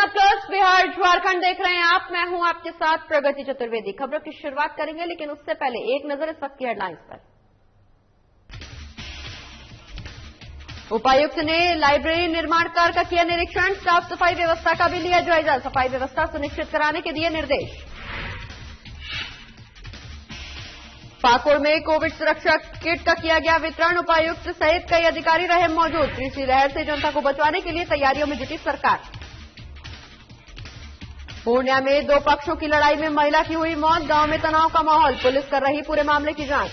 Plus Bihar Jharkhand देख रहे हैं आप। मैं हूं आपके साथ प्रगति चतुर्वेदी। खबरों की शुरुआत करेंगे, लेकिन उससे पहले एक नजर इस वक्त की हेडलाइंस पर। उपायुक्त ने लाइब्रेरी निर्माण कार्य का किया निरीक्षण, साफ सफाई व्यवस्था का भी लिया जायजा, सफाई व्यवस्था सुनिश्चित कराने के दिए निर्देश। पाकुड़ में कोविड सुरक्षा किट का किया गया वितरण, उपायुक्त सहित कई अधिकारी रहे मौजूद। तीसरी लहर से जनता को बचाने के लिए तैयारियों में जुटी सरकार। पूर्णिया में दो पक्षों की लड़ाई में महिला की हुई मौत, गांव में तनाव का माहौल, पुलिस कर रही पूरे मामले की जांच।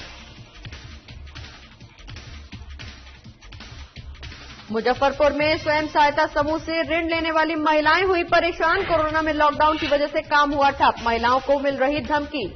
मुजफ्फरपुर में स्वयं सहायता समूह से ऋण लेने वाली महिलाएं हुई परेशान, कोरोना में लॉकडाउन की वजह से काम हुआ ठप, महिलाओं को मिल रही धमकी।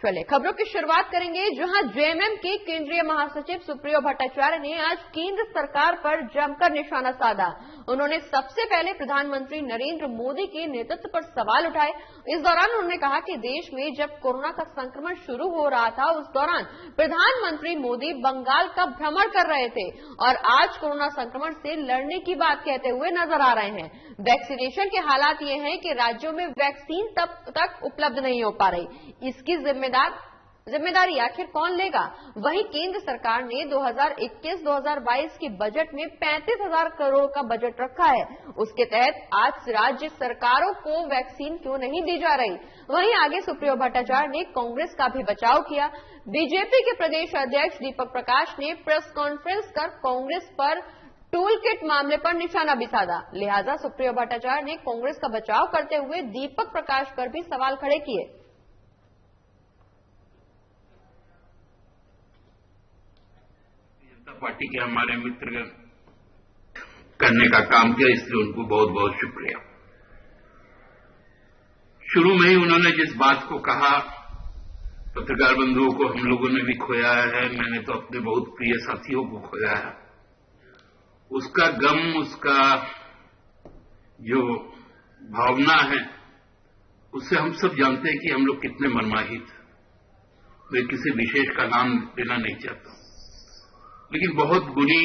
चलिए खबरों की शुरुआत करेंगे, जहां जेएमएम के केंद्रीय महासचिव सुप्रियो भट्टाचार्य ने आज केंद्र सरकार पर जमकर निशाना साधा। उन्होंने सबसे पहले प्रधानमंत्री नरेंद्र मोदी के नेतृत्व पर सवाल उठाए। इस दौरान उन्होंने कहा कि देश में जब कोरोना का संक्रमण शुरू हो रहा था, उस दौरान प्रधानमंत्री मोदी बंगाल का भ्रमण कर रहे थे और आज कोरोना संक्रमण से लड़ने की बात कहते हुए नजर आ रहे हैं। वैक्सीनेशन के हालात ये हैं कि राज्यों में वैक्सीन तब तक उपलब्ध नहीं हो पा रही। इसकी जिम्मेदारी आखिर कौन लेगा? वहीं केंद्र सरकार ने 2021-2022 के बजट में 35,000 करोड़ का बजट रखा है। उसके तहत आज राज्य सरकारों को वैक्सीन क्यों नहीं दी जा रही? वहीं आगे सुप्रियो भट्टाचार्य ने कांग्रेस का भी बचाव किया। बीजेपी के प्रदेश अध्यक्ष दीपक प्रकाश ने प्रेस कॉन्फ्रेंस कर कांग्रेस पर टूल किट मामले पर निशाना भी साधा। लिहाजा सुप्रियो भट्टाचार्य ने कांग्रेस का बचाव करते हुए दीपक प्रकाश पर भी सवाल खड़े किए। जनता पार्टी के हमारे मित्र करने का काम किया, इसलिए उनको बहुत बहुत शुक्रिया। शुरू में ही उन्होंने जिस बात को कहा, पत्रकार बंधुओं को हम लोगों ने भी खोया है, मैंने तो अपने बहुत प्रिय साथियों को खोया है, उसका गम, उसका जो भावना है, उससे हम सब जानते हैं कि हम लोग कितने मनमाहित। मैं किसी विशेष का नाम लेना नहीं चाहता, लेकिन बहुत गुणी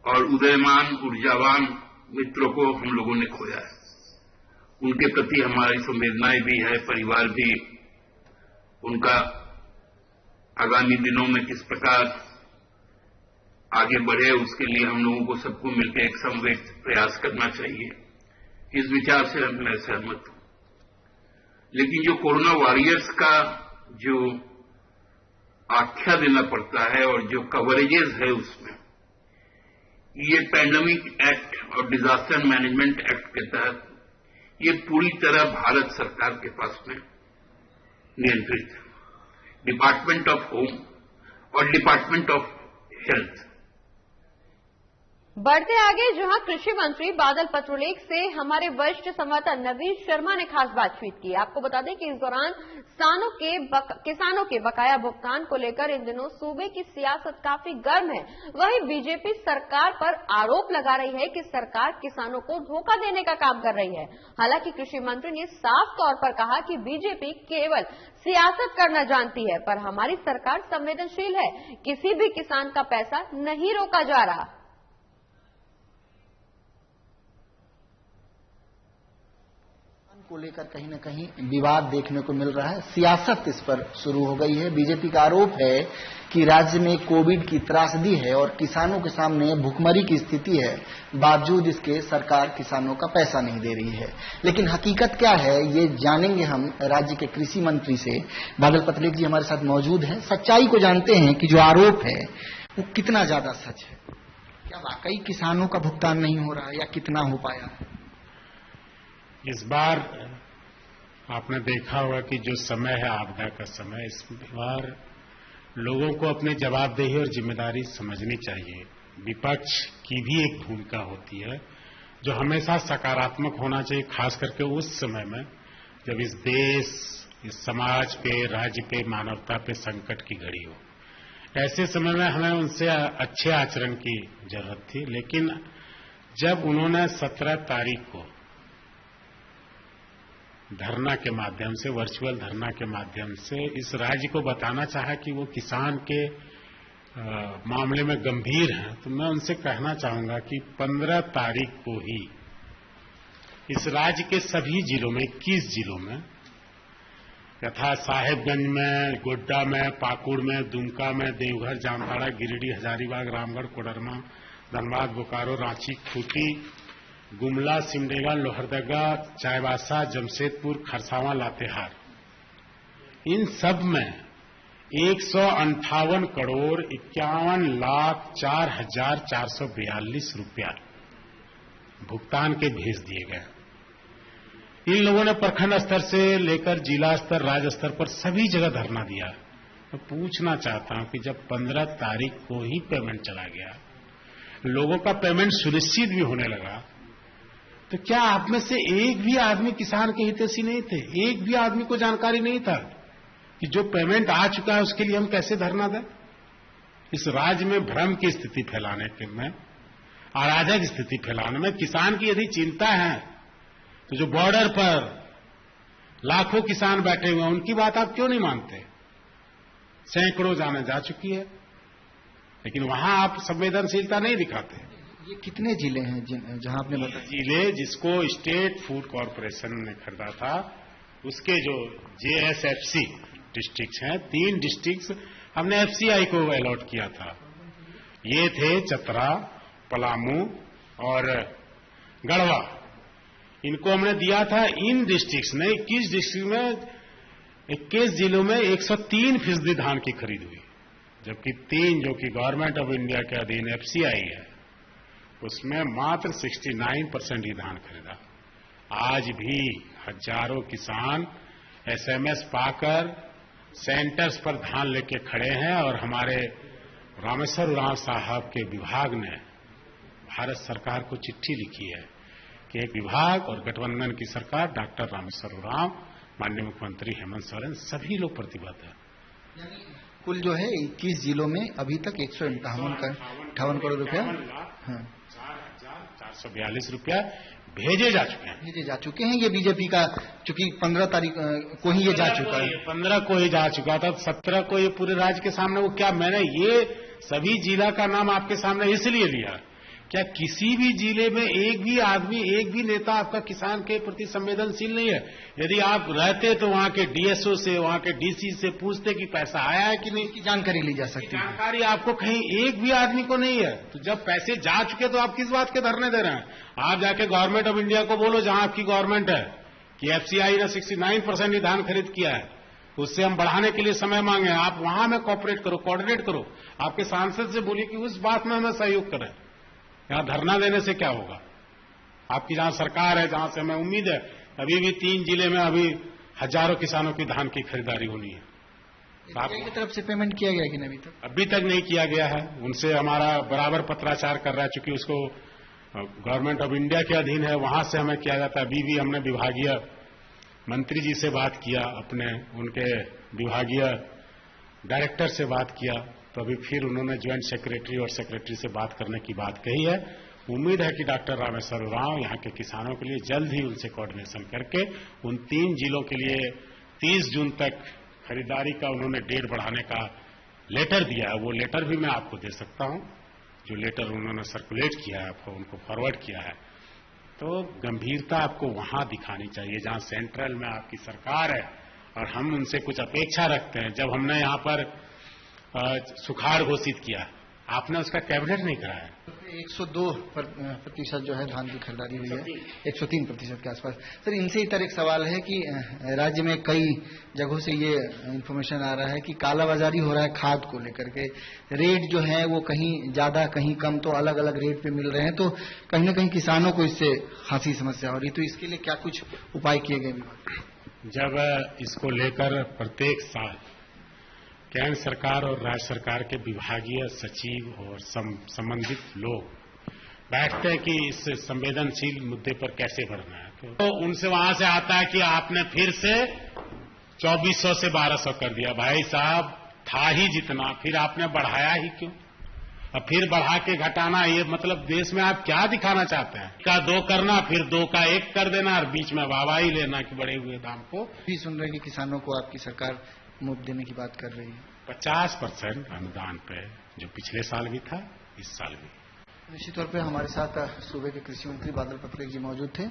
और उदयमान ऊर्जावान मित्रों को हम लोगों ने खोया है। उनके प्रति हमारी संवेदनाएं भी है, परिवार भी। उनका आगामी दिनों में किस प्रकार आगे बढ़े, उसके लिए हम लोगों को सबको मिलकर एक समवेत प्रयास करना चाहिए। इस विचार से मैं सहमत हूं। लेकिन जो कोरोना वॉरियर्स का जो आख्या देना पड़ता है और जो कवरेजेस है उसमें, ये पैंडेमिक एक्ट और डिजास्टर मैनेजमेंट एक्ट के तहत ये पूरी तरह भारत सरकार के पास में नियंत्रित है। डिपार्टमेंट ऑफ होम और डिपार्टमेंट ऑफ हेल्थ। बढ़ते आगे, जहां कृषि मंत्री बादल पत्रलेख से हमारे वरिष्ठ संवाददाता नवीन शर्मा ने खास बातचीत की। आपको बता दें कि इस दौरान किसानों के बकाया भुगतान को लेकर इन दिनों सूबे की सियासत काफी गर्म है। वहीं बीजेपी सरकार पर आरोप लगा रही है कि सरकार किसानों को धोखा देने का काम कर रही है। हालांकि कृषि मंत्री ने साफ तौर पर कहा कि बीजेपी केवल सियासत करना जानती है, पर हमारी सरकार संवेदनशील है, किसी भी किसान का पैसा नहीं रोका जा रहा। को लेकर कहीं न कहीं विवाद देखने को मिल रहा है, सियासत इस पर शुरू हो गई है। बीजेपी का आरोप है कि राज्य में कोविड की त्रासदी है और किसानों के सामने भुखमरी की स्थिति है, बावजूद इसके सरकार किसानों का पैसा नहीं दे रही है। लेकिन हकीकत क्या है, ये जानेंगे हम राज्य के कृषि मंत्री से। बादल पत्रलेख जी हमारे साथ मौजूद हैं। सच्चाई को जानते हैं कि जो आरोप है वो कितना ज्यादा सच है। क्या वाकई किसानों का भुगतान नहीं हो रहा है या कितना हो पाया है? इस बार आपने देखा होगा कि जो समय है आपदा का समय, इस बार लोगों को अपनी जवाबदेही और जिम्मेदारी समझनी चाहिए। विपक्ष की भी एक भूमिका होती है जो हमेशा सकारात्मक होना चाहिए, खास करके उस समय में जब इस देश, इस समाज पे, राज्य पे, मानवता पे संकट की घड़ी हो। ऐसे समय में हमें उनसे अच्छे आचरण की जरूरत थी। लेकिन जब उन्होंने 17 तारीख को धरना के माध्यम से, वर्चुअल धरना के माध्यम से इस राज्य को बताना चाहा कि वो किसान के मामले में गंभीर हैं, तो मैं उनसे कहना चाहूंगा कि 15 तारीख को ही इस राज्य के सभी जिलों में 21 जिलों में यथा साहेबगंज में, गोड्डा में, पाकुड़ में, दुमका में, देवघर, जामताड़ा, गिरिडीह, हजारीबाग, रामगढ़, कोडरमा, धनबाद, बोकारो, रांची, खूंटी, गुमला, सिमडेगा, लोहरदगा, चाईबासा, जमशेदपुर, खरसावां, लातेहार, इन सब में 158 करोड़ 51,04,442 रुपया भुगतान के भेज दिए गए। इन लोगों ने प्रखंड स्तर से लेकर जिला स्तर, राज्य स्तर पर सभी जगह धरना दिया। मैं पूछना चाहता हूं कि जब 15 तारीख को ही पेमेंट चला गया, लोगों का पेमेंट सुनिश्चित भी होने लगा, तो क्या आप में से एक भी आदमी किसान के हितैषी नहीं थे? एक भी आदमी को जानकारी नहीं था कि जो पेमेंट आ चुका है उसके लिए हम कैसे धरना दें? इस राज्य में भ्रम की स्थिति फैलाने के में, अराजक स्थिति फैलाने में, किसान की यदि चिंता है तो जो बॉर्डर पर लाखों किसान बैठे हुए हैं उनकी बात आप क्यों नहीं मानते? सैकड़ों जाने जा चुकी है, लेकिन वहां आप संवेदनशीलता नहीं दिखाते। ये कितने जिले हैं जहां आपने बताया? जिले जिसको स्टेट फूड कॉर्पोरेशन ने खरीदा था, उसके जो JSFC डिस्ट्रिक्ट हैं, 3 डिस्ट्रिक्ट हमने FCI को अलॉट किया था। ये थे चतरा, पलामू और गढ़वा। इनको हमने दिया था। इन डिस्ट्रिक्ट ने 21 डिस्ट्रिक्ट में 21 जिलों में 103% धान की खरीद हुई, जबकि 3 जो कि गवर्नमेंट ऑफ इंडिया के अधीन FCI है उसमें मात्र 69% ही धान खरीदा। आज भी हजारों किसान SMS पाकर सेंटर्स पर धान लेके खड़े हैं और हमारे रामेश्वर उरांव साहब के विभाग ने भारत सरकार को चिट्ठी लिखी है कि एक विभाग और गठबंधन की सरकार, डॉक्टर रामेश्वर उरांव, माननीय मुख्यमंत्री हेमंत सोरेन, सभी लोग प्रतिबद्ध हैं। कुल जो है 21 जिलों में अभी तक 158 करोड़ रुपया 4,442 रुपया भेजे जा चुके हैं। ये बीजेपी का, चूंकि 15 तारीख को ही ये जा चुका है, 15 को ही जा चुका था, 17 को ये पूरे राज्य के सामने। वो क्या, मैंने ये सभी जिला का नाम आपके सामने इसलिए लिया, क्या किसी भी जिले में एक भी आदमी, एक भी नेता आपका किसान के प्रति संवेदनशील नहीं है? यदि आप रहते तो वहां के DSO से, वहां के DC से पूछते कि पैसा आया है कि नहीं, की जानकारी ली जा सकती है। जानकारी आपको कहीं एक भी आदमी को नहीं है। तो जब पैसे जा चुके तो आप किस बात के धरने दे रहे हैं? आप जाके गवर्नमेंट ऑफ इंडिया को बोलो, जहां आपकी गवर्नमेंट है, कि FCI ने 69% ही धान खरीद किया है, उससे हम बढ़ाने के लिए समय मांगे। आप वहां में कॉपरेट करो, कोऑर्डिनेट करो। आपके सांसद से बोलिए कि उस बात में हमें सहयोग करें। यहां धरना देने से क्या होगा? आपकी जहां सरकार है, जहां से हमें उम्मीद है अभी भी 3 जिले में अभी हजारों किसानों की धान की खरीदारी होनी है। आपकी तरफ से पेमेंट किया गया कि नहीं? अभी तक नहीं किया गया है। उनसे हमारा बराबर पत्राचार कर रहा है, चूंकि उसको गवर्नमेंट ऑफ इंडिया के अधीन है, वहां से हमें किया जाता है। अभी भी हमने विभागीय मंत्री जी से बात किया, अपने उनके विभागीय डायरेक्टर से बात किया, तो अभी फिर उन्होंने ज्वाइंट सेक्रेटरी और सेक्रेटरी से बात करने की बात कही है। उम्मीद है कि डॉक्टर रामेश्वर उरांव यहाँ के किसानों के लिए जल्द ही उनसे कोऑर्डिनेशन करके उन 3 जिलों के लिए 30 जून तक खरीदारी का उन्होंने डेट बढ़ाने का लेटर दिया है। वो लेटर भी मैं आपको दे सकता हूं, जो लेटर उन्होंने सर्कुलेट किया है, उनको फॉरवर्ड किया है। तो गंभीरता आपको वहां दिखानी चाहिए जहां सेंट्रल में आपकी सरकार है और हम उनसे कुछ अपेक्षा रखते हैं। जब हमने यहां पर सुखाड़ घोषित किया, आपने उसका कैबिनेट नहीं कराया। 102% जो है धान की खरीदारी हुई है, 103% के आसपास। सर, इनसे इतर एक सवाल है कि राज्य में कई जगहों से ये इंफॉर्मेशन आ रहा है कि कालाबाजारी हो रहा है खाद को लेकर के। रेट जो है वो कहीं ज्यादा कहीं कम, तो अलग अलग रेट पे मिल रहे हैं, तो कहीं ना कहीं किसानों को इससे खासी समस्या हो रही। तो इसके लिए क्या कुछ उपाय किए गए? जब इसको लेकर प्रत्येक साल केंद्र सरकार और राज्य सरकार के विभागीय सचिव और संबंधित लोग बैठते हैं कि इस संवेदनशील मुद्दे पर कैसे बढ़ना है, तो उनसे वहां से आता है कि आपने फिर से 2400 से 1200 कर दिया। भाई साहब, था ही जितना, फिर आपने बढ़ाया ही क्यों? और फिर बढ़ा के घटाना, ये मतलब देश में आप क्या दिखाना चाहते हैं? का 2 करना, फिर 2 का 1 कर देना और बीच में वाहवाही लेना कि बढ़े हुए दाम को। भी सुन रहे हैं कि किसानों को आपकी सरकार मुफ्त देने की बात कर रही है। 50% अनुदान पे जो पिछले साल भी था, इस साल भी। निश्चित तौर पे हमारे साथ सूबे के कृषि मंत्री बादल पत्रलेख जी मौजूद थे।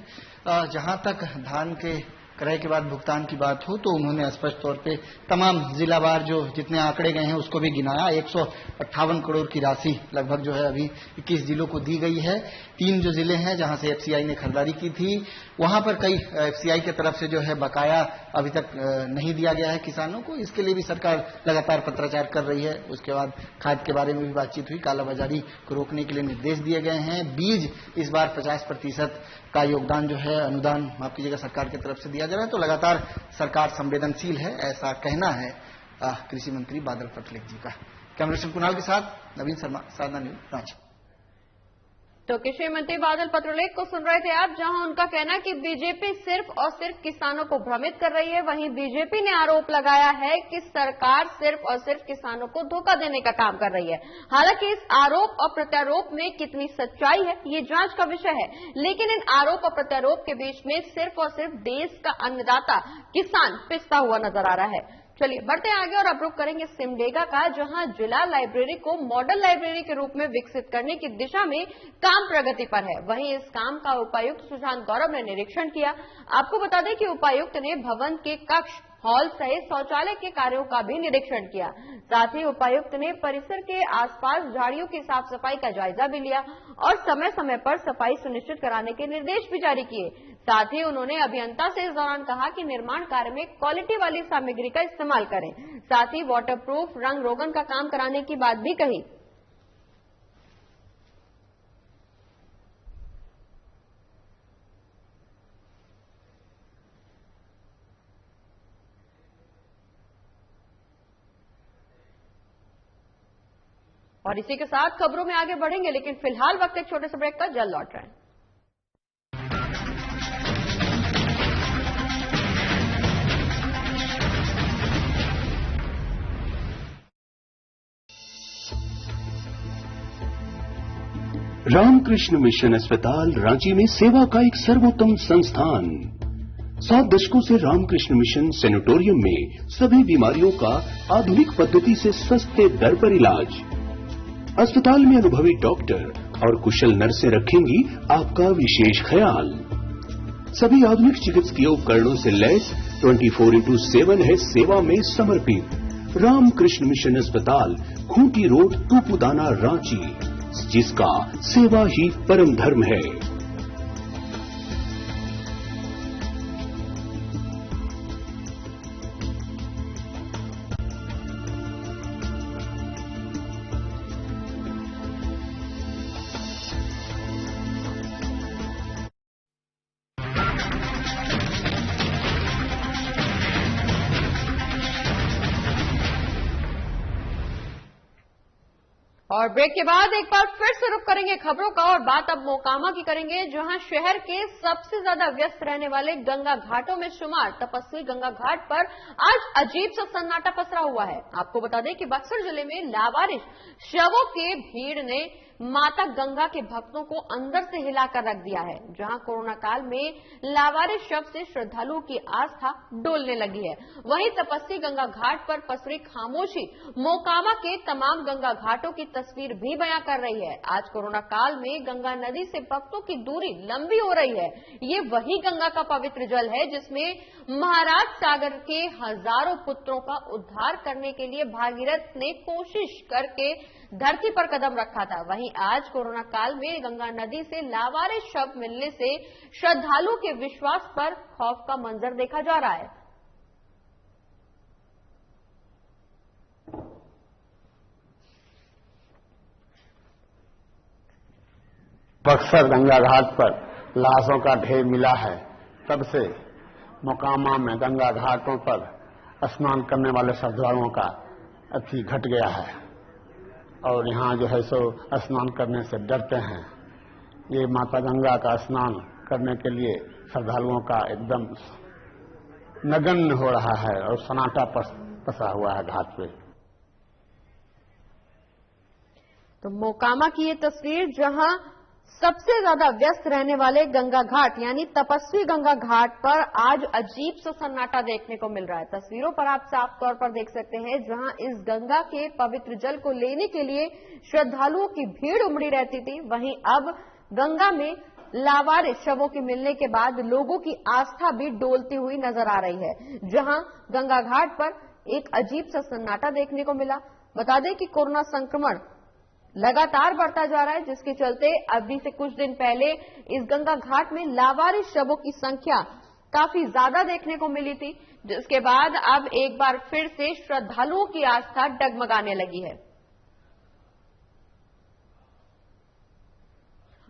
जहां तक धान के क्रय के बाद भुगतान की बात हो तो उन्होंने स्पष्ट तौर पे तमाम जिलावार जो जितने आंकड़े गए हैं उसको भी गिनाया। 158 करोड़ की राशि लगभग जो है अभी 21 जिलों को दी गई है। 3 जो जिले हैं जहां से एफसीआई ने खरीदारी की थी वहां पर कई एफसीआई की तरफ से जो है बकाया अभी तक नहीं दिया गया है किसानों को। इसके लिए भी सरकार लगातार पत्राचार कर रही है। उसके बाद खाद के बारे में भी बातचीत हुई, कालाबाजारी को रोकने के लिए निर्देश दिए गए हैं। बीज इस बार 50% का योगदान जो है अनुदान माफ कीजिएगा सरकार की तरफ से दिया जा रहा है। तो लगातार सरकार संवेदनशील है, ऐसा कहना है कृषि मंत्री बादल पत्रलेख जी का। कैमरा पर्सन कुणाल के साथ नवीन शर्मा, साधना न्यूज, रांची। तो कृषि मंत्री बादल पत्रलेख को सुन रहे थे आप, जहां उनका कहना कि बीजेपी सिर्फ और सिर्फ किसानों को भ्रमित कर रही है। वहीं बीजेपी ने आरोप लगाया है कि सरकार सिर्फ और सिर्फ किसानों को धोखा देने का काम कर रही है। हालांकि इस आरोप और प्रत्यारोप में कितनी सच्चाई है ये जांच का विषय है, लेकिन इन आरोप और प्रत्यारोप के बीच में सिर्फ और सिर्फ देश का अन्नदाता किसान पिसता हुआ नजर आ रहा है। चलिए बढ़ते हैं आगे और अब रुख करेंगे सिमडेगा का, जहां जिला लाइब्रेरी को मॉडल लाइब्रेरी के रूप में विकसित करने की दिशा में काम प्रगति पर है। वहीं इस काम का उपायुक्त सुशांत गौरव ने निरीक्षण किया। आपको बता दें कि उपायुक्त ने भवन के कक्ष, हॉल सहित शौचालय के कार्यों का भी निरीक्षण किया। साथ ही उपायुक्त ने परिसर के आसपास झाड़ियों की साफ सफाई का जायजा भी लिया और समय समय पर सफाई सुनिश्चित कराने के निर्देश भी जारी किए। साथ ही उन्होंने अभियंता से इस दौरान कहा कि निर्माण कार्य में क्वालिटी वाली सामग्री का इस्तेमाल करें। साथ ही वाटरप्रूफ रंग रोगन का काम कराने की बात भी कही। और इसी के साथ खबरों में आगे बढ़ेंगे, लेकिन फिलहाल वक्त एक छोटे से ब्रेक का, जल्द लौट रहे हैं। रामकृष्ण मिशन अस्पताल रांची में सेवा का एक सर्वोत्तम संस्थान। 7 दशकों से रामकृष्ण मिशन सैनिटोरियम में सभी बीमारियों का आधुनिक पद्धति से सस्ते दर पर इलाज। अस्पताल में अनुभवी डॉक्टर और कुशल नर्सें रखेंगी आपका विशेष ख्याल। सभी आधुनिक चिकित्सकीय उपकरणों से लैस 24/7 है सेवा में समर्पित रामकृष्ण मिशन अस्पताल, खूंटी रोड, तूपुदाना, रांची, जिसका सेवा ही परम धर्म है। और ब्रेक के बाद एक बार फिर से रुख करेंगे खबरों का और बात अब मोकामा की करेंगे, जहां शहर के सबसे ज्यादा व्यस्त रहने वाले गंगा घाटों में शुमार तपस्वी गंगा घाट पर आज अजीब सा सन्नाटा पसरा हुआ है। आपको बता दें कि बक्सर जिले में लावारिश शवों के भीड़ ने माता गंगा के भक्तों को अंदर से हिलाकर रख दिया है। जहां कोरोना काल में लावारिश शव से श्रद्धालुओं की आस्था डोलने लगी है, वहीं तपस्वी गंगा घाट पर पसरी खामोशी मोकामा के तमाम गंगा घाटों की तस्वीर भी बयां कर रही है। आज कोरोना काल में गंगा नदी से भक्तों की दूरी लंबी हो रही है। ये वही गंगा का पवित्र जल है जिसमें महाराज सागर के हजारों पुत्रों का उद्धार करने के लिए भागीरथ ने कोशिश करके धरती पर कदम रखा था। वहीं आज कोरोना काल में गंगा नदी से लावारिश शव मिलने से श्रद्धालुओं के विश्वास पर खौफ का मंजर देखा जा रहा है। बक्सर गंगा घाट पर लाशों का ढेर मिला है। तब से मोकामा में गंगा घाटों पर स्नान करने वाले श्रद्धालुओं का अति घट गया है और यहाँ जो है सो स्नान करने से डरते हैं। ये माता गंगा का स्नान करने के लिए श्रद्धालुओं का एकदम नगण्य हो रहा है और सन्नाटा पसरा हुआ है घाट पे। तो मोकामा की ये तस्वीर, जहां सबसे ज्यादा व्यस्त रहने वाले गंगा घाट यानी तपस्वी गंगा घाट पर आज अजीब सा सन्नाटा देखने को मिल रहा है। तस्वीरों पर आप साफ तौर पर देख सकते हैं, जहां इस गंगा के पवित्र जल को लेने के लिए श्रद्धालुओं की भीड़ उमड़ी रहती थी, वहीं अब गंगा में लावारिस शवों के मिलने के बाद लोगों की आस्था भी डोलती हुई नजर आ रही है। जहां गंगा घाट पर एक अजीब सा सन्नाटा देखने को मिला। बता दें कि कोरोना संक्रमण लगातार बढ़ता जा रहा है, जिसके चलते अभी से कुछ दिन पहले इस गंगा घाट में लावारिस शवों की संख्या काफी ज्यादा देखने को मिली थी, जिसके बाद अब एक बार फिर से श्रद्धालुओं की आस्था डगमगाने लगी है।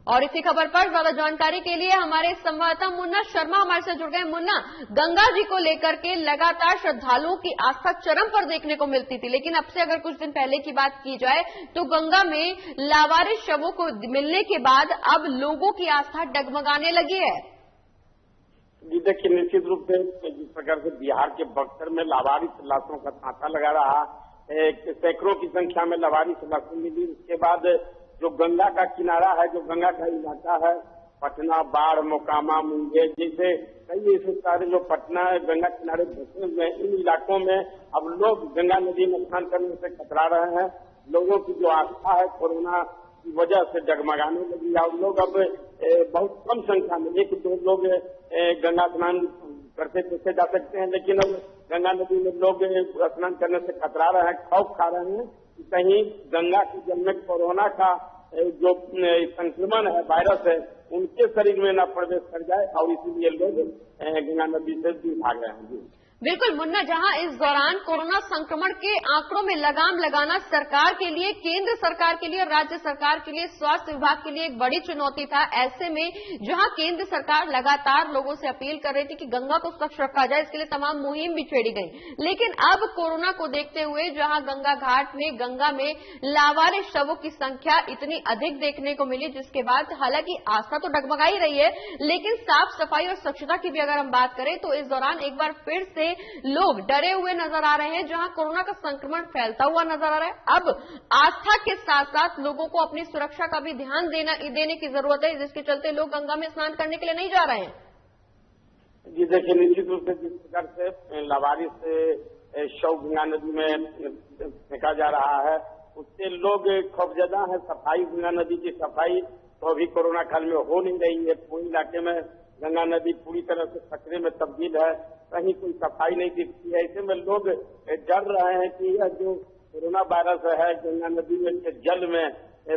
और इसी खबर पर ज्यादा जानकारी के लिए हमारे संवाददाता मुन्ना शर्मा हमारे साथ जुड़ गए। मुन्ना, गंगा जी को लेकर के लगातार श्रद्धालुओं की आस्था चरम पर देखने को मिलती थी, लेकिन अब से अगर कुछ दिन पहले की बात की जाए तो गंगा में लावारिस शवों को मिलने के बाद अब लोगों की आस्था डगमगाने लगी है। जी देखिए, निश्चित रूप से जिस प्रकार से बिहार के बक्सर में लावारिस लाशों का तांता लगा रहा, सैकड़ों की संख्या में लावारिस लाशें मिली। उसके बाद जो गंगा का किनारा है, जो गंगा का इलाका है, पटना, बाढ़, मोकामा, मुंगेर जैसे कई ऐसे सारे जो पटना गंगा किनारे बसे हुए हैं, इन इलाकों में अब लोग गंगा नदी में स्नान करने से कतरा रहे हैं। लोगों की जो आस्था है कोरोना की वजह से डगमगाने लगी है और लोग अब बहुत कम संख्या में 1-2 लोग गंगा स्नान करते देखे जा सकते हैं, लेकिन अब गंगा नदी में लोग स्नान करने से कतरा रहे हैं, खौफ खा रहे हैं कि कहीं गंगा के जल में कोरोना का जो संक्रमण है, वायरस है, उनके शरीर में न प्रवेश कर जाए, और इसीलिए लोग गंगा नदी से दूर भाग रहे हैं। बिल्कुल मुन्ना, जहां इस दौरान कोरोना संक्रमण के आंकड़ों में लगाम लगाना सरकार के लिए, केंद्र सरकार के लिए और राज्य सरकार के लिए, स्वास्थ्य विभाग के लिए एक बड़ी चुनौती था। ऐसे में जहां केंद्र सरकार लगातार लोगों से अपील कर रही थी कि गंगा को स्वच्छ रखा जाए, इसके लिए तमाम मुहिम भी छेड़ी गई, लेकिन अब कोरोना को देखते हुए जहां गंगा घाट में, गंगा में लावारिस शवों की संख्या इतनी अधिक देखने को मिली, जिसके बाद हालांकि आस्था तो डगमगा ही रही है, लेकिन साफ सफाई और स्वच्छता की भी अगर हम बात करें तो इस दौरान एक बार फिर से लोग डरे हुए नजर आ रहे हैं। जहां कोरोना का संक्रमण फैलता हुआ नजर आ रहा है, अब आस्था के साथ साथ लोगों को अपनी सुरक्षा का भी ध्यान देने की जरूरत है, जिसके चलते लोग गंगा में स्नान करने के लिए नहीं जा रहे हैं। जी देखिए, निश्चित रूप से जिस प्रकार से लावारिस शव गंगा नदी में फेंका जा रहा है, उससे लोग खौफजदा है। सफाई, गंगा नदी की सफाई तो अभी कोरोना काल में हो नहीं रही है। पूरे इलाके में गंगा नदी पूरी तरह से खतरे में तब्दील है, कहीं कोई सफाई नहीं दिखती है। ऐसे में लोग डर रहे हैं कि यह जो कोरोना वायरस है गंगा नदी में के जल में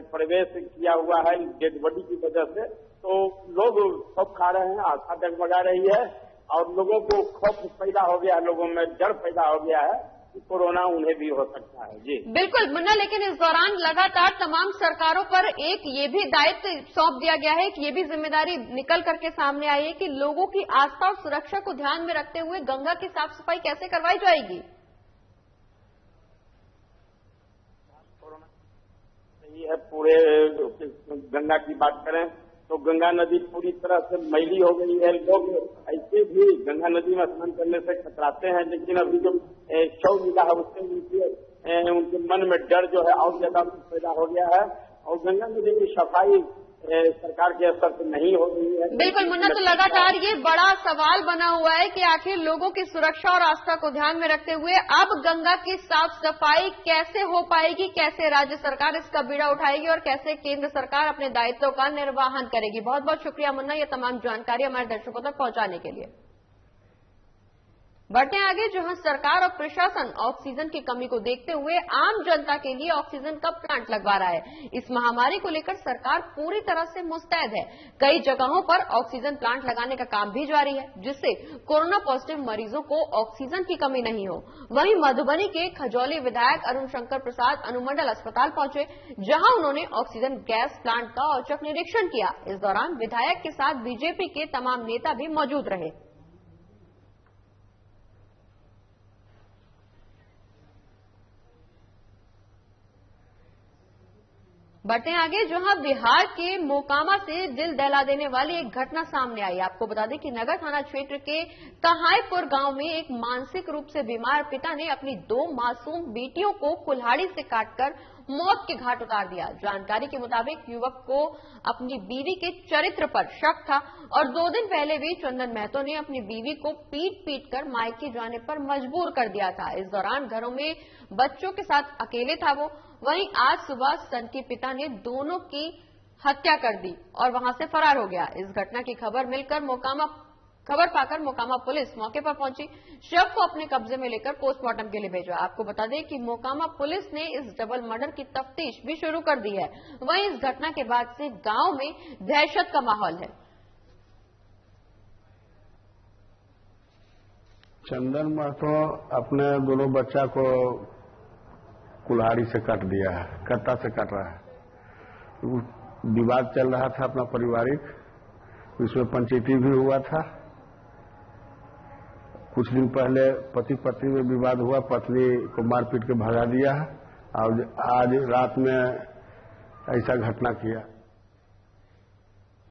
प्रवेश किया हुआ है डेड बॉडी की वजह से, तो लोग खौफ खा रहे हैं, आस्था डगमगा रही है और लोगों को खौफ पैदा हो गया, लोगों में डर पैदा हो गया है कि कोरोना उन्हें भी हो सकता है। जी बिल्कुल मुन्ना, लेकिन इस दौरान लगातार तमाम सरकारों पर एक ये भी दायित्व सौंप दिया गया है कि ये भी जिम्मेदारी निकल करके सामने आई है कि लोगों की आस्था और सुरक्षा को ध्यान में रखते हुए गंगा की साफ सफाई कैसे करवाई जाएगी। सही है, पूरे गंगा की बात करें तो गंगा नदी पूरी तरह से मैली हो गई है। लोग ऐसे भी गंगा नदी में स्नान करने से कतराते हैं, लेकिन अभी जो शव मिला है उससे उनके मन में डर जो है और ज्यादा पैदा हो गया है और गंगा नदी की सफाई सरकार के स्तर पर नहीं हो रही है। बिल्कुल मुन्ना, तो लगातार ये बड़ा सवाल बना हुआ है कि आखिर लोगों की सुरक्षा और आस्था को ध्यान में रखते हुए अब गंगा की साफ सफाई कैसे हो पाएगी, कैसे राज्य सरकार इसका बीड़ा उठाएगी और कैसे केंद्र सरकार अपने दायित्वों का निर्वहन करेगी। बहुत बहुत शुक्रिया मुन्ना, ये तमाम जानकारी हमारे दर्शकों तक पहुंचाने के लिए। बढ़ते आगे, जहां सरकार और प्रशासन ऑक्सीजन की कमी को देखते हुए आम जनता के लिए ऑक्सीजन का प्लांट लगवा रहा है। इस महामारी को लेकर सरकार पूरी तरह से मुस्तैद है। कई जगहों पर ऑक्सीजन प्लांट लगाने का काम भी जारी है, जिससे कोरोना पॉजिटिव मरीजों को ऑक्सीजन की कमी नहीं हो। वहीं मधुबनी के खजौली विधायक अरुण शंकर प्रसाद अनुमंडल अस्पताल पहुंचे, जहां उन्होंने ऑक्सीजन गैस प्लांट का औचक निरीक्षण किया। इस दौरान विधायक के साथ बीजेपी के तमाम नेता भी मौजूद रहे। बढ़ते आगे, जहां बिहार के मोकामा से दिल दहला देने वाली एक घटना सामने आई। आपको बता दें कि नगर थाना क्षेत्र के कहायपुर गांव में एक मानसिक रूप से बीमार पिता ने अपनी 2 मासूम बेटियों को कुल्हाड़ी से काटकर मौत के घाट उतार दिया। जानकारी के मुताबिक युवक को अपनी बीवी के चरित्र पर शक था और 2 दिन पहले भी चंदन महतो ने अपनी बीवी को पीट कर मायके जाने पर मजबूर कर दिया था। इस दौरान घरों में बच्चों के साथ अकेले था वो। वहीं आज सुबह सन के पिता ने दोनों की हत्या कर दी और वहां से फरार हो गया। इस घटना की खबर पाकर मोकामा पुलिस मौके पर पहुंची, शव को अपने कब्जे में लेकर पोस्टमार्टम के लिए भेजा। आपको बता दें कि मोकामा पुलिस ने इस डबल मर्डर की तफ्तीश भी शुरू कर दी है। वहीं इस घटना के बाद से गांव में दहशत का माहौल है। चंदन महतो अपने दोनों बच्चा को कुल्हाड़ी से काट दिया है, कट्टा से काट रहा है। विवाद चल रहा था अपना पारिवारिक, इसमें पंचायती भी हुआ था। कुछ दिन पहले पति पत्नी में विवाद हुआ, पत्नी को मारपीट के भगा दिया है और आज रात में ऐसा घटना किया।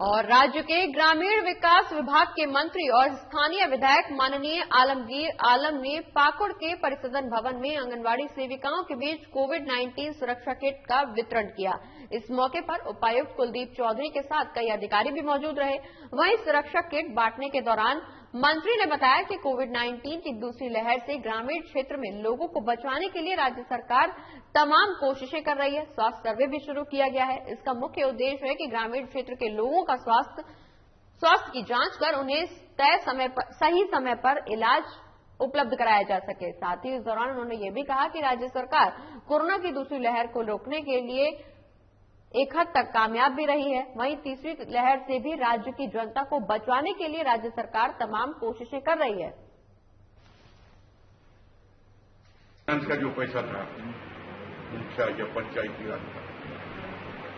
और राज्य के ग्रामीण विकास विभाग के मंत्री और स्थानीय विधायक माननीय आलमगीर आलम ने पाकुड़ के परिसदन भवन में आंगनबाड़ी सेविकाओं के बीच कोविड-19 सुरक्षा किट का वितरण किया। इस मौके पर उपायुक्त कुलदीप चौधरी के साथ कई अधिकारी भी मौजूद रहे। वहीं सुरक्षा किट बांटने के दौरान मंत्री ने बताया कि कोविड-19 की दूसरी लहर से ग्रामीण क्षेत्र में लोगों को बचाने के लिए राज्य सरकार तमाम कोशिशें कर रही है। स्वास्थ्य सर्वे भी शुरू किया गया है। इसका मुख्य उद्देश्य है कि ग्रामीण क्षेत्र के लोगों का स्वास्थ्य की जांच कर उन्हें सही समय पर इलाज उपलब्ध कराया जा सके। साथ ही इस दौरान उन्होंने ये भी कहा कि राज्य सरकार कोरोना की दूसरी लहर को रोकने के लिए एक हद तक कामयाब भी रही है। वहीं तीसरी लहर से भी राज्य की जनता को बचाने के लिए राज्य सरकार तमाम कोशिशें कर रही है। का जो पैसा था मुखिया या पंचायती राज का,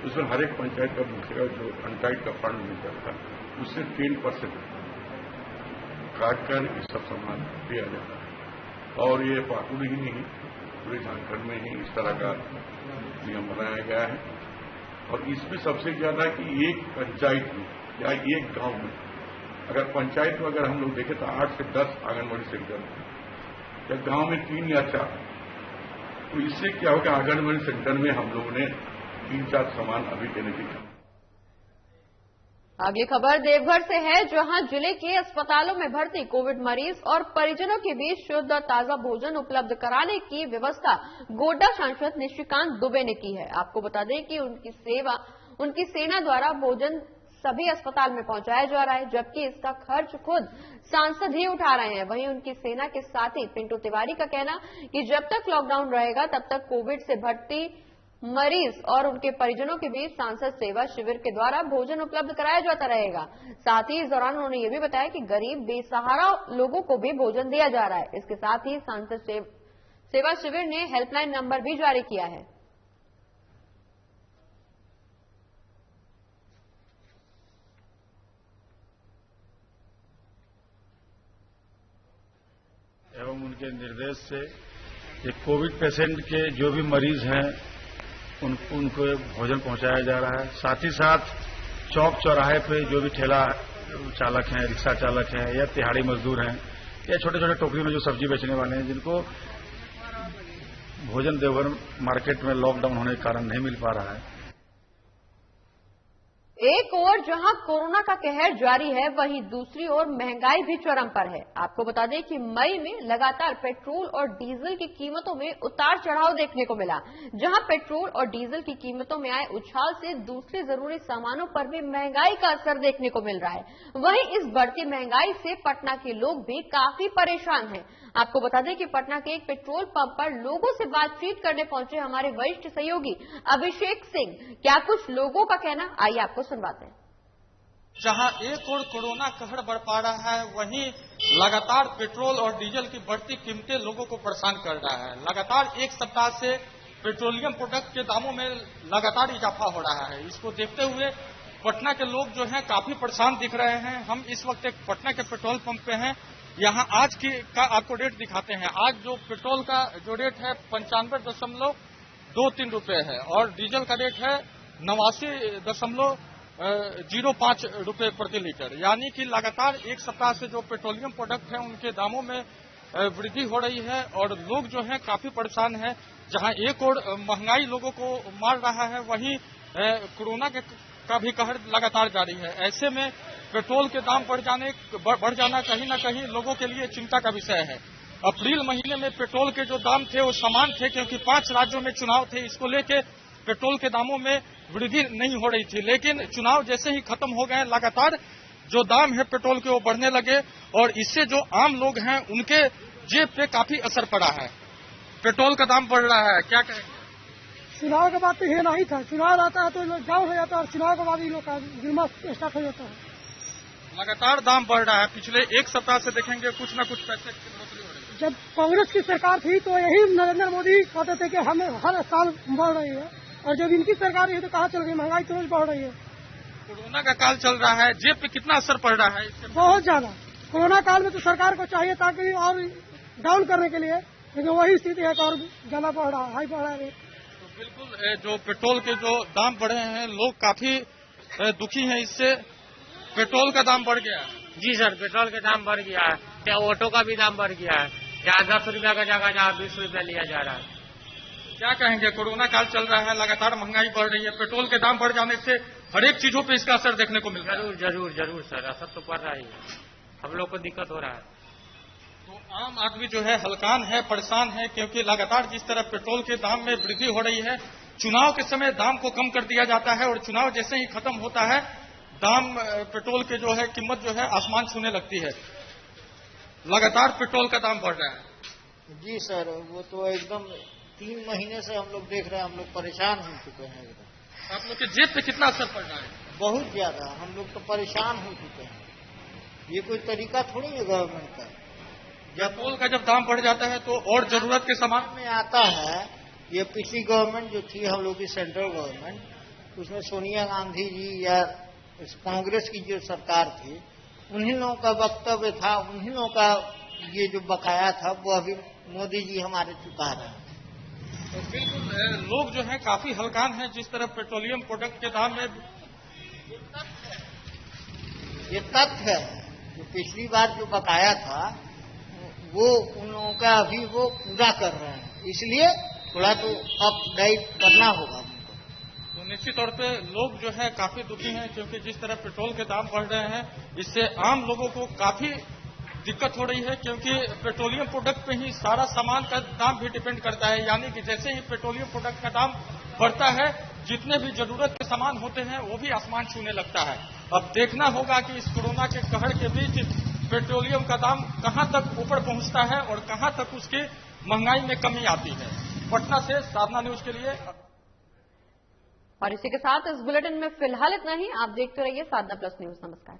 उसमें हर एक पंचायत का मुखिया जो पंचायत का फंड मिलता था उससे 10% काट कर ये सब सामान दिया जाता है। और ये पाकुड़ ही नहीं, पूरे झारखंड में ही इस तरह का नियम बनाया गया है। और इसमें सबसे ज्यादा कि एक पंचायत में या एक गांव में, अगर पंचायत में अगर हम लोग देखें तो 8 से 10 आंगनबाड़ी सेंटर या गांव में 3 या 4, तो इससे क्या होगा, आंगनबाड़ी सेंटर में हम लोगों ने 3-4 सामान अभी देने की। अगली खबर देवघर से है, जहां जिले के अस्पतालों में भर्ती कोविड मरीज और परिजनों के बीच शुद्ध और ताजा भोजन उपलब्ध कराने की व्यवस्था गोड्डा सांसद निशिकांत दुबे ने की है। आपको बता दें कि उनकी सेना द्वारा भोजन सभी अस्पताल में पहुंचाया जा रहा है, जबकि इसका खर्च खुद सांसद ही उठा रहे हैं। वहीं उनकी सेना के साथी पिंटू तिवारी का कहना कि जब तक लॉकडाउन रहेगा तब तक कोविड से भर्ती मरीज और उनके परिजनों के बीच सांसद सेवा शिविर के द्वारा भोजन उपलब्ध कराया जाता रहेगा। साथ ही इस दौरान उन्होंने ये भी बताया कि गरीब बेसहारा लोगों को भी भोजन दिया जा रहा है। इसके साथ ही सांसद सेवा शिविर ने हेल्पलाइन नंबर भी जारी किया है। एवं उनके निर्देश से ये कोविड पेशेंट के जो भी मरीज हैं उनको भोजन पहुंचाया जा रहा है। साथ ही साथ चौक चौराहे पे जो भी ठेला चालक हैं, रिक्शा चालक हैं या दिहाड़ी मजदूर हैं या छोटे छोटे टोकरी में जो सब्जी बेचने वाले हैं, जिनको भोजन देवघर मार्केट में लॉकडाउन होने के कारण नहीं मिल पा रहा है। एक ओर जहां कोरोना का कहर जारी है, वहीं दूसरी ओर महंगाई भी चरम पर है। आपको बता दें कि मई में लगातार पेट्रोल और डीजल की कीमतों में उतार चढ़ाव देखने को मिला। जहां पेट्रोल और डीजल की कीमतों में आए उछाल से दूसरे जरूरी सामानों पर भी महंगाई का असर देखने को मिल रहा है। वहीं इस बढ़ती महंगाई से पटना के लोग भी काफी परेशान हैं। आपको बता दें कि पटना के एक पेट्रोल पंप पर लोगों से बातचीत करने पहुंचे हमारे वरिष्ठ सहयोगी अभिषेक सिंह, क्या कुछ लोगों का कहना, आइए आपको सुनवाते हैं। जहां एक ओर कोरोना कहर बढ़ पा रहा है, वहीं लगातार पेट्रोल और डीजल की बढ़ती कीमतें लोगों को परेशान कर रहा है। लगातार एक सप्ताह से पेट्रोलियम प्रोडक्ट के दामों में लगातार इजाफा हो रहा है। इसको देखते हुए पटना के लोग जो हैं काफी परेशान दिख रहे हैं। हम इस वक्त एक पटना के पेट्रोल पंप पे हैं। यहाँ आज का आपको रेट दिखाते हैं। आज जो पेट्रोल का जो रेट है 95.23 रुपए है और डीजल का रेट है 89.05 रुपए प्रति लीटर। यानी कि लगातार एक सप्ताह से जो पेट्रोलियम प्रोडक्ट है उनके दामों में वृद्धि हो रही है और लोग जो हैं काफी परेशान हैं। जहां एक और महंगाई लोगों को मार रहा है, वहीं कोरोना का भी कहर लगातार जारी है। ऐसे में पेट्रोल के दाम बढ़ जाना कहीं न कहीं लोगों के लिए चिंता का विषय है। अप्रैल महीने में पेट्रोल के जो दाम थे वो समान थे, क्योंकि 5 राज्यों में चुनाव थे। इसको लेके पेट्रोल के दामों में वृद्धि नहीं हो रही थी, लेकिन चुनाव जैसे ही खत्म हो गए, लगातार जो दाम है पेट्रोल के वो बढ़ने लगे और इससे जो आम लोग हैं उनके जेब पे काफी असर पड़ा है। पेट्रोल का दाम बढ़ रहा है, क्या कहेंगे? चुनाव के बाद तो ये नहीं था, चुनाव आता है तो जाम हो जाता है और चुनाव के बाद ही लोग का जुर्मा स्टार्ट हो जाता है। लगातार दाम बढ़ रहा है, पिछले एक सप्ताह से देखेंगे कुछ न कुछ पैसे की बढ़ोतरी हो रही है। जब कांग्रेस की सरकार थी तो यही नरेंद्र मोदी कहते थे कि हमें हर साल बढ़ रही है, और जब इनकी सरकार है तो कहाँ चल गई, महंगाई तो रोज बढ़ रही है। कोरोना का काल चल रहा है, जेब पे कितना असर पड़ रहा है इससे? बहुत ज्यादा। कोरोना काल में तो सरकार को चाहिए ताकि और डाउन करने के लिए, लेकिन वही स्थिति है और ज्यादा बढ़ रहा है, हाई बढ़ रहा है। तो बिल्कुल जो पेट्रोल के जो दाम बढ़े हैं, लोग काफी दुखी हैं इससे। पेट्रोल का दाम बढ़ गया है। जी सर, पेट्रोल का दाम बढ़ गया है, क्या ऑटो का भी दाम बढ़ गया है, जहाँ 10 रुपया का जगह जहाँ 20 रुपया लिया जा रहा है। क्या कहेंगे, कोरोना काल चल रहा है, लगातार महंगाई बढ़ रही है, पेट्रोल के दाम बढ़ जाने से हर एक चीजों पे इसका असर देखने को मिल रहा है। जरूर सर, असर तो पड़ रहा ही है, हम लोग को दिक्कत हो रहा है। तो आम आदमी जो है हलकान है, परेशान है, क्योंकि लगातार जिस तरह पेट्रोल के दाम में वृद्धि हो रही है, चुनाव के समय दाम को कम कर दिया जाता है और चुनाव जैसे ही खत्म होता है दाम पेट्रोल के जो है कीमत जो है आसमान छूने लगती है। लगातार पेट्रोल का दाम बढ़ रहा है। जी सर, वो तो एकदम 3 महीने से हम लोग देख रहे हैं, हम लोग परेशान हो चुके हैं एकदम। आप लोग के जेब पे कितना असर पड़ रहा है? बहुत ज्यादा, हम लोग तो परेशान हो चुके हैं। ये कोई तरीका थोड़ी है गवर्नमेंट का। पेट्रोल का जब दाम बढ़ जाता है तो और जरूरत के सामान में आता है। ये पिछली गवर्नमेंट जो थी हम लोग की सेंट्रल गवर्नमेंट, उसमें सोनिया गांधी जी या कांग्रेस की जो सरकार थी, उन्हीं लोगों का वक्तव्य था, उन्हीं लोगों का ये जो बकाया था वो अभी मोदी जी हमारे चुका रहे हैं। तो बिल्कुल लोग जो है काफी हलकान हैं, जिस तरह पेट्रोलियम प्रोडक्ट के दाम में ये तथ्य है। जो पिछली बार जो बकाया था वो उन लोगों का अभी वो पूरा कर रहे हैं, इसलिए थोड़ा तो अपडेट करना होगा उनको। तो निश्चित तौर पे लोग जो है काफी दुखी हैं, क्योंकि जिस तरह पेट्रोल के दाम बढ़ रहे हैं इससे आम लोगों को काफी दिक्कत हो रही है, क्योंकि पेट्रोलियम प्रोडक्ट पे ही सारा सामान का दाम भी डिपेंड करता है। यानी कि जैसे ही पेट्रोलियम प्रोडक्ट का दाम बढ़ता है, जितने भी जरूरत के सामान होते हैं वो भी आसमान छूने लगता है। अब देखना होगा कि इस कोरोना के कहर के बीच पेट्रोलियम का दाम कहां तक ऊपर पहुंचता है और कहां तक उसकी महंगाई में कमी आती है। पटना से साधना न्यूज के लिए। और इसी के साथ इस बुलेटिन में फिलहाल इतना ही। आप देखते रहिए साधना प्लस न्यूज। नमस्कार।